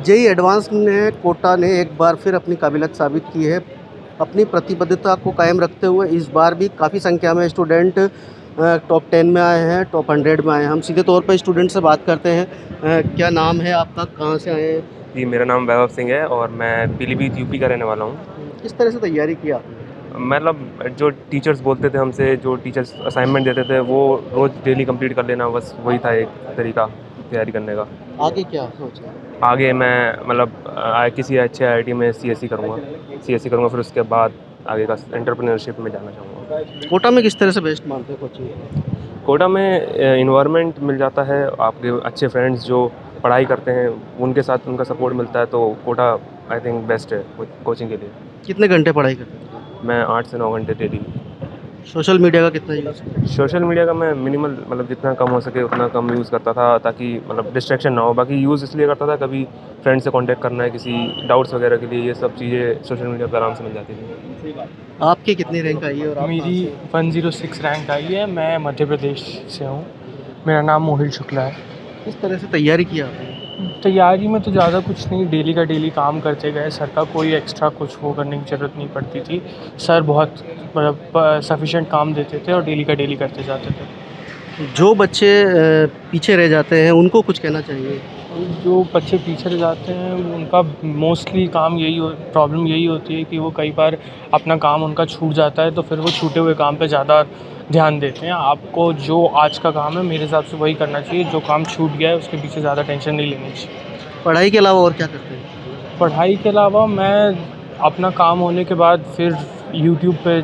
JEE advance में कोटा ने एक बार फिर अपनी काबिलियत साबित की है। अपनी प्रतिबद्धता को कायम रखते हुए इस बार भी काफ़ी संख्या में स्टूडेंट टॉप 10 में आए हैं, टॉप 100 में आए हैं। हम सीधे तौर पर स्टूडेंट से बात करते हैं। क्या नाम है आपका, कहाँ से आए हैं? जी, मेरा नाम वैभव सिंह है और मैं पीलीभीत यूपी का रहने वाला हूँ। किस तरह से तैयारी की आपने? मतलब जो टीचर्स बोलते थे हमसे, जो टीचर्स असाइनमेंट देते थे, वो रोज़ डेली कंप्लीट कर लेना, बस वही था एक तरीका तैयारी करने का। आगे क्या सोचा है? आगे मैं मतलब किसी अच्छे आईआईटी में सीएससी करूँगा, फिर उसके बाद आगे का एंटरप्रेन्योरशिप में जाना चाहूँगा। कोटा में किस तरह से बेस्ट मानते हो कोचिंग? कोटा में इन्वायरमेंट मिल जाता है, आपके अच्छे फ्रेंड्स जो पढ़ाई करते हैं उनके साथ उनका सपोर्ट मिलता है, तो कोटा आई थिंक बेस्ट है कोचिंग के लिए। कितने घंटे पढ़ाई करते हो? मैं 8 से 9 घंटे डेली। सोशल मीडिया का कितना यूज़? सोशल मीडिया का मैं मिनिमल, मतलब जितना कम हो सके उतना कम यूज़ करता था, ताकि मतलब डिस्ट्रैक्शन ना हो। बाकी यूज़ इसलिए करता था, कभी फ्रेंड से कांटेक्ट करना है किसी डाउट्स वगैरह के लिए, ये सब चीज़ें सोशल मीडिया पर आराम से मिल जाती थी। आपकी कितनी रैंक आई है और आप मेरी 106 रैंक आई है। मैं मध्य प्रदेश से हूँ। मेरा नाम मोहित शुक्ला है। किस तरह से तैयारी की आपने? तैयारी में तो ज़्यादा कुछ नहीं, डेली का डेली काम करते गए। सर का कोई एक्स्ट्रा कुछ वो करने की ज़रूरत नहीं पड़ती थी। सर बहुत मतलब सफिशिएंट काम देते थे और डेली का डेली करते जाते थे। जो बच्चे पीछे रह जाते हैं उनको कुछ कहना चाहिए? जो बच्चे पीछे रह जाते हैं उनका मोस्टली काम प्रॉब्लम यही होती है कि वो कई बार अपना काम उनका छूट जाता है, तो फिर वो छूटे हुए काम पे ज़्यादा ध्यान देते हैं। आपको जो आज का काम है मेरे हिसाब से वही करना चाहिए। जो काम छूट गया है उसके पीछे ज़्यादा टेंशन नहीं लेनी चाहिए। पढ़ाई के अलावा और क्या करते हैं? पढ़ाई के अलावा मैं अपना काम होने के बाद फिर यूट्यूब पे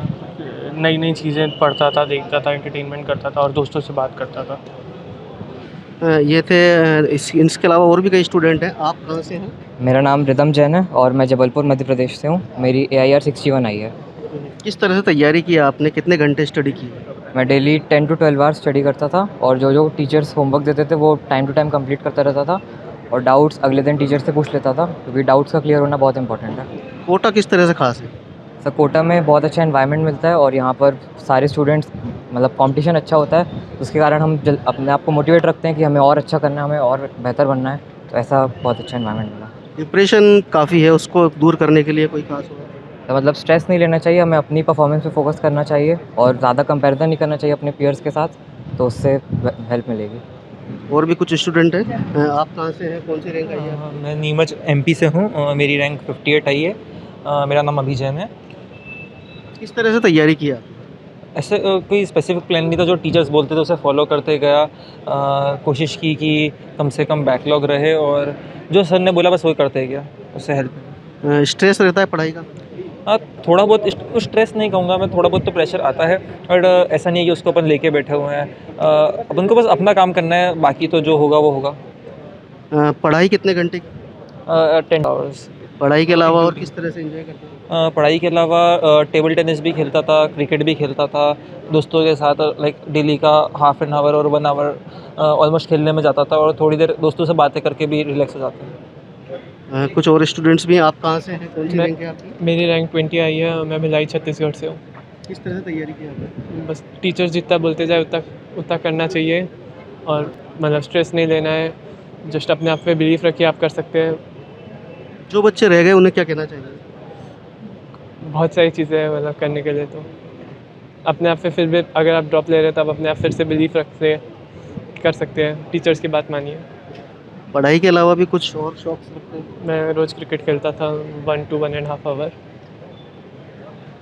नई नई चीज़ें पढ़ता था, देखता था, एंटरटेनमेंट करता था और दोस्तों से बात करता था। ये थे इसके अलावा और भी कई स्टूडेंट हैं। आप कहाँ से हैं? मेरा नाम रिदम जैन है और मैं जबलपुर मध्य प्रदेश से हूँ। मेरी AIR 61 आई है। किस तरह से तैयारी की आपने, कितने घंटे स्टडी की? मैं डेली 10 to 12 आवर्स स्टडी करता था और जो टीचर्स होमवर्क देते थे वो टाइम टू टाइम कंप्लीट करता रहता था और डाउट्स अगले दिन टीचर से पूछ लेता था, क्योंकि डाउट्स का क्लियर होना बहुत इंपॉर्टेंट है। कोटा किस तरह से खास है? सर, कोटा में बहुत अच्छा एनवायरनमेंट मिलता है और यहाँ पर सारे स्टूडेंट्स मतलब कंपटीशन अच्छा होता है, तो उसके कारण हम अपने आप को मोटिवेट रखते हैं कि हमें और अच्छा करना है, हमें और बेहतर बनना है। तो ऐसा बहुत अच्छा एनवायरनमेंट मिला। डिप्रेशन काफ़ी है, उसको दूर करने के लिए कोई खास होगा? तो मतलब स्ट्रेस नहीं लेना चाहिए, हमें अपनी परफॉर्मेंस पे फोकस करना चाहिए और ज़्यादा कंपैरिजन नहीं करना चाहिए अपने पीयर्स के साथ, तो उससे हेल्प मिलेगी। और भी कुछ स्टूडेंट हैं। आप कहाँ से हैं, कौन सी रैंक आई है? मैं नीमच MP से हूँ और मेरी रैंक 58 आई है। मेरा नाम अभिजैन है। किस तरह से तैयारी किया? ऐसे कोई स्पेसिफिक प्लान नहीं था, जो टीचर्स बोलते थे उसे फॉलो करते गया। कोशिश की कि कम से कम बैकलॉग रहे और जो सर ने बोला बस वही करते गया, उससे हेल्प। स्ट्रेस रहता है पढ़ाई का? हाँ, थोड़ा बहुत स्ट्रेस नहीं कहूँगा मैं, थोड़ा बहुत तो प्रेशर आता है, बट ऐसा नहीं है कि उसको अपन लेके बैठे हुए हैं। अपन को बस अपना काम करना है, बाकी तो जो होगा वो होगा। पढ़ाई कितने घंटे की? 10 आवर्स। पढ़ाई के अलावा और किस तरह से एंजॉय करते हैं? पढ़ाई के अलावा टेबल टेनिस भी खेलता था, क्रिकेट भी खेलता था दोस्तों के साथ। लाइक डेली का हाफ एन आवर और 1 आवर ऑलमोस्ट खेलने में जाता था और थोड़ी देर दोस्तों से बातें करके भी रिलैक्स हो जाते हैं। कुछ और स्टूडेंट्स भी हैं। आप कहाँ से हैं, कौन सी रैंक है आपकी? मेरी रैंक 20 आई है और मैं भिलाई छत्तीसगढ़ से हूँ। किस तरह से तैयारी की आपने? बस टीचर्स जितना बोलते जाए उतना करना चाहिए और मतलब स्ट्रेस नहीं लेना है। जस्ट अपने आप पे बिलीफ रखिए, आप कर सकते हैं। जो बच्चे रह गए उन्हें क्या कहना चाहिए? बहुत सारी चीज़ें हैं मतलब करने के लिए, तो अपने आप पे फिर भी अगर आप ड्रॉप ले रहे हैं तब अपने आप फिर से बिलीफ रखते कर सकते हैं। टीचर्स की बात मानिए। पढ़ाई के अलावा भी कुछ और शौक रखते हैं? मैं रोज़ क्रिकेट खेलता था 1 to 1.5 आवर।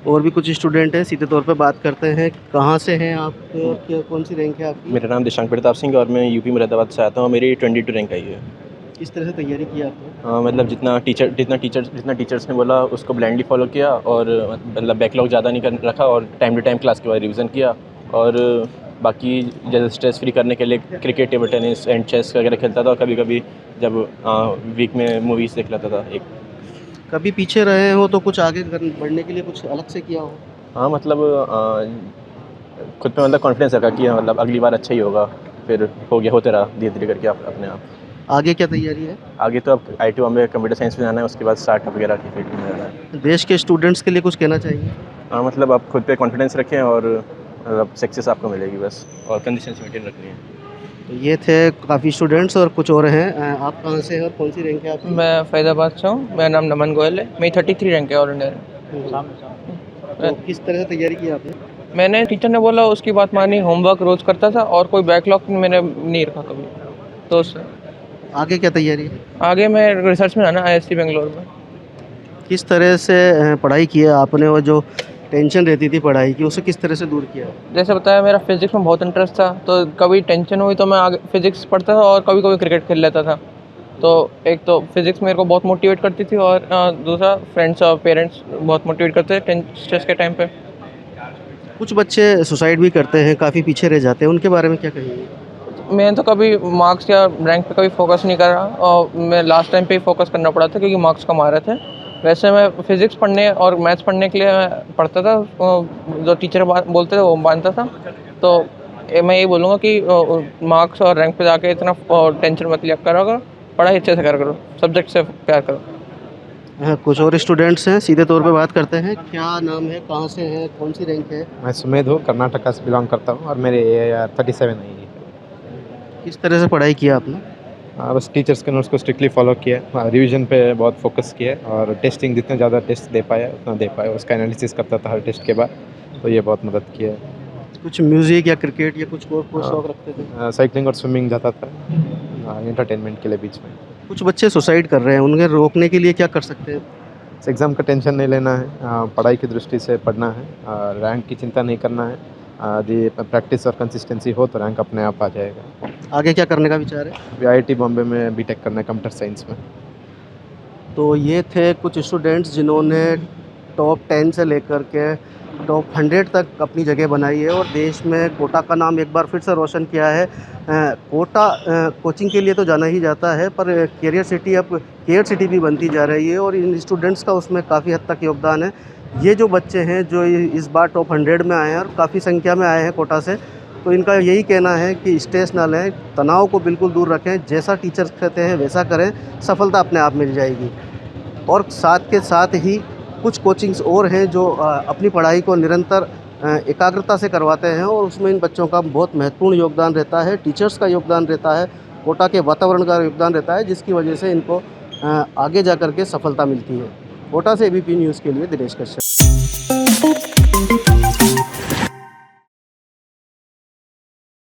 और भी कुछ स्टूडेंट हैं, सीधे तौर पे बात करते हैं। कहाँ से हैं आप, कौन सी रैंक है आपकी? मेरा नाम दिशांक प्रताप सिंह और मैं यूपी मुरादाबाद से आता हूँ। मेरी 22 रैंक आई है। किस तरह से तैयारी की आपने? मतलब जितना टीचर्स ने बोला उसको ब्लाइंडली फॉलो किया और मतलब बैकलॉग ज़्यादा नहीं कर रखा और टाइम टू टाइम क्लास के बाद रिवीजन किया। और बाकी जैसे स्ट्रेस फ्री करने के लिए cricket, table tennis and chess वगैरह खेलता था और कभी कभी जब वीक में मूवीज़ देख लेता था। एक कभी पीछे रहे हो तो कुछ आगे बढ़ने के लिए कुछ अलग से किया हो? हाँ, मतलब खुद पे मतलब कॉन्फिडेंस रखा कि मतलब अगली बार अच्छा ही होगा, फिर हो गया, होते रहा धीरे धीरे करके अपने आप। आगे क्या तैयारी है? आगे तो अब IIT में कंप्यूटर साइंस में जाना है, उसके बाद स्टार्टअप वगैरह की फील्ड में जाना है। देश के स्टूडेंट्स के लिए कुछ कहना चाहिए? हाँ, मतलब आप खुद पे कॉन्फिडेंस रखें और मतलब सक्सेस आपको मिलेगी बस, और कंडीशंस मेंटेन रखनी है। तो ये थे काफ़ी स्टूडेंट्स और कुछ और हैं। आप कहाँ से हैं और कौन सी रैंक है आपकी? मैं फैज़ाबाद से हूँ। मेरा नाम नमन गोयल है। मेरी 33 रैंक है ऑल इंडिया में। तो किस तरह से तैयारी की आपने? मैंने टीचर ने बोला उसकी बात मानी, होमवर्क रोज़ करता था और कोई बैकलॉग मैंने नहीं रखा कभी। तो उससे आगे क्या तैयारी है? आगे मैं रिसर्च में आना IISc बेंगलोर में। किस तरह से पढ़ाई की है आपने और जो टेंशन रहती थी पढ़ाई की उसे किस तरह से दूर किया? जैसे बताया मेरा फिज़िक्स में बहुत इंटरेस्ट था, तो कभी टेंशन हुई तो मैं आगे फिज़िक्स पढ़ता था और कभी-कभी क्रिकेट खेल लेता था। तो एक तो फिज़िक्स मेरे को बहुत मोटिवेट करती थी और दूसरा फ्रेंड्स और पेरेंट्स बहुत मोटिवेट करते थे स्ट्रेस के टाइम पे। कुछ बच्चे सुसाइड भी करते हैं, काफ़ी पीछे रह जाते हैं, उनके बारे में क्या कहेंगे? मैं तो कभी मार्क्स या रैंक पे कभी फोकस नहीं कर रहा और मैं लास्ट टाइम पे ही फोकस करना पड़ा था क्योंकि मार्क्स कम आ रहे थे। वैसे मैं फिज़िक्स पढ़ने और मैथ्स पढ़ने के लिए मैं पढ़ता था, जो टीचर बोलते थे वो मानता था। तो मैं यही बोलूँगा कि मार्क्स और रैंक पे जाके इतना टेंशन मत लिया करो, पढ़ाई अच्छे से करो, सब्जेक्ट से प्यार करो। हाँ, कुछ और स्टूडेंट्स हैं, सीधे तौर पे बात करते हैं। क्या नाम है, कहाँ से हैं, कौन सी रैंक है? मैं सुमेध हूँ, कर्नाटका से बिलोंग करता हूँ और मेरे AIR 37 आई है। किस तरह से पढ़ाई किया आपने? बस टीचर्स के नोट्स को स्ट्रिक्टली फॉलो किया, रिवीजन पे बहुत फोकस किया और टेस्टिंग जितने ज़्यादा टेस्ट दे पाया उतना दे पाया, उसका एनालिसिस करता था हर टेस्ट के बाद, तो ये बहुत मदद किया। कुछ म्यूज़िक या क्रिकेट या कुछ और को शौक रखते थे? साइकिलिंग और स्विमिंग जाता था एंटरटेनमेंट के लिए बीच में। कुछ बच्चे सुसाइड कर रहे हैं, उन्हें रोकने के लिए क्या कर सकते हैं? एग्ज़ाम का टेंशन नहीं लेना है, पढ़ाई की दृष्टि से पढ़ना है, रैंक की चिंता नहीं करना है। यदि प्रैक्टिस और कंसिस्टेंसी हो तो रैंक अपने आप आ जाएगा। आगे क्या करने का विचार है? अभी IIT बॉम्बे में BTech करना है कंप्यूटर साइंस में। तो ये थे कुछ स्टूडेंट्स जिन्होंने टॉप 10 से लेकर के टॉप 100 तक अपनी जगह बनाई है और देश में कोटा का नाम एक बार फिर से रोशन किया है। कोटा कोचिंग के लिए तो जाना ही जाता है, पर कैरियर सिटी अब केयर सिटी भी बनती जा रही है और इन स्टूडेंट्स का उसमें काफ़ी हद तक योगदान है। ये जो बच्चे हैं जो इस बार टॉप 100 में आए हैं और काफ़ी संख्या में आए हैं कोटा से, तो इनका यही कहना है कि स्ट्रेस ना लें, तनाव को बिल्कुल दूर रखें, जैसा टीचर्स कहते हैं वैसा करें, सफलता अपने आप मिल जाएगी। और साथ के साथ ही कुछ कोचिंग्स और हैं जो अपनी पढ़ाई को निरंतर एकाग्रता से करवाते हैं और उसमें इन बच्चों का बहुत महत्वपूर्ण योगदान रहता है, टीचर्स का योगदान रहता है, कोटा के वातावरण का योगदान रहता है, जिसकी वजह से इनको आगे जा कर के सफलता मिलती है। कोटा से ABP न्यूज़ के लिए दिनेश कश्यप।